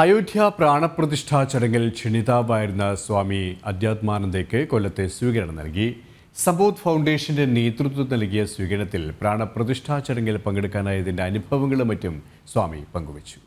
അയോധ്യ പ്രാണപ്രതിഷ്ഠാ ചടങ്ങിൽ ക്ഷണിതാവായിരുന്ന സ്വാമി അധ്യാത്മാനന്ദയ്ക്ക് കൊല്ലത്തെ സ്വീകരണം നൽകി. സബോധ് ഫൗണ്ടേഷന്റെ നേതൃത്വം നൽകിയ സ്വീകരണത്തിൽ പ്രാണപ്രതിഷ്ഠാ ചടങ്ങിൽ പങ്കെടുക്കാനായതിന്റെ അനുഭവങ്ങളും മറ്റും സ്വാമി പങ്കുവച്ചു.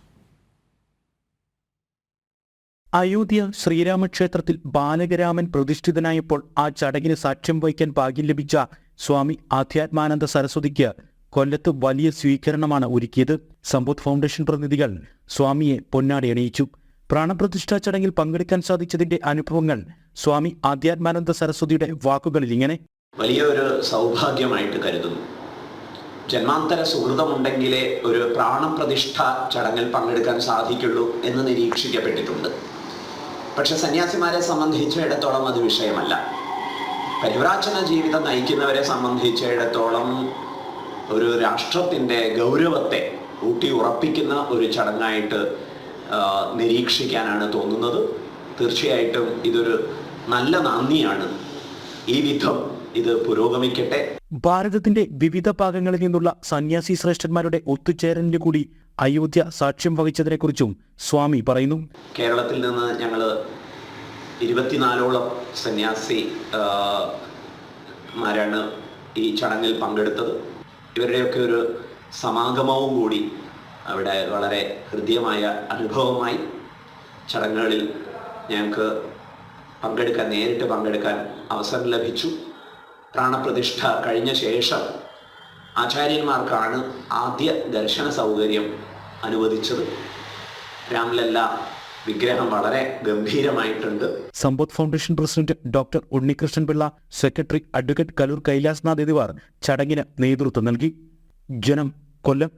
അയോധ്യ ശ്രീരാമക്ഷേത്രത്തിൽ ബാലകരാമൻ പ്രതിഷ്ഠിതനായപ്പോൾ ആ ചടങ്ങിന് സാക്ഷ്യം വഹിക്കാൻ ഭാഗ്യം ലഭിച്ച സ്വാമി ആധ്യാത്മാനന്ദ സരസ്വതിക്ക് കൊല്ലത്ത് വലിയ സ്വീകരണമാണ് ഒരുക്കിയത്. സബോധ് ഫൗണ്ടേഷൻ പ്രതിനിധികൾ സ്വാമിയെ പൊന്നാടി അണിയിച്ചു. പ്രാണപ്രതിഷ്ഠാ ചടങ്ങിൽ പങ്കെടുക്കാൻ സാധിച്ചതിന്റെ അനുഭവങ്ങൾ സ്വാമി ആധ്യാത്മാനന്ദ സരസ്വതിയുടെ വാക്കുകളിൽ ഇങ്ങനെ: വലിയൊരു സൗഭാഗ്യമായിട്ട് കരുതുന്നു. ജന്മാന്തര സുഹൃതമുണ്ടെങ്കിലേ ഒരു പ്രാണപ്രതിഷ്ഠ ചടങ്ങിൽ പങ്കെടുക്കാൻ സാധിക്കുള്ളൂ എന്ന് നിരീക്ഷിക്കപ്പെട്ടിട്ടുണ്ട്. പക്ഷെ സന്യാസിമാരെ സംബന്ധിച്ചിടത്തോളം അത് വിഷയമല്ല. പരിവ്രാജന ജീവിതം നയിക്കുന്നവരെ സംബന്ധിച്ചിടത്തോളം ഒരു രാഷ്ട്രത്തിൻ്റെ ഗൗരവത്തെ ഊട്ടി ഉറപ്പിക്കുന്ന ഒരു ചടങ്ങായിട്ട് നിരീക്ഷിക്കാനാണ് തോന്നുന്നത്. തീർച്ചയായിട്ടും ഇതൊരു നല്ല നന്ദിയാണ്. ഈ വിധം ഇത് പുരോഗമിക്കട്ടെ. ഭാരതത്തിന്റെ വിവിധ ഭാഗങ്ങളിൽ നിന്നുള്ള സന്യാസി ശ്രേഷ്ഠന്മാരുടെ ഒത്തുചേരലിന് കൂടി അയോധ്യ സാക്ഷ്യം വഹിച്ചതിനെക്കുറിച്ചും സ്വാമി പറയുന്നു. കേരളത്തിൽ നിന്ന് ഞങ്ങൾ 24ഓളം സന്യാസി മാരാണ് ഈ ചടങ്ങിൽ പങ്കെടുത്തത്. ഇവരുടെയൊക്കെ ഒരു സമാഗമവും കൂടി അവിടെ വളരെ ഹൃദ്യമായ അനുഭവമായി. ചടങ്ങുകളിൽ ഞങ്ങൾക്ക് നേരിട്ട് പങ്കെടുക്കാൻ അവസരം ലഭിച്ചു. പ്രാണപ്രതിഷ്ഠ കഴിഞ്ഞ ശേഷം ആചാര്യന്മാർക്കാണ് ആദ്യ ദർശന സൗകര്യം അനുവദിച്ചത്. രാംലല്ല വിഗ്രഹം വളരെ ഗംഭീരമായിട്ടുണ്ട്. Sabodh foundation president doctor Unnikrishnan Pillai, secretary advocate Kaloor Kailasnath എന്നിവർ ചടങ്ങിന് നേതൃത്വം നൽകി. ജനം, കൊല്ലം.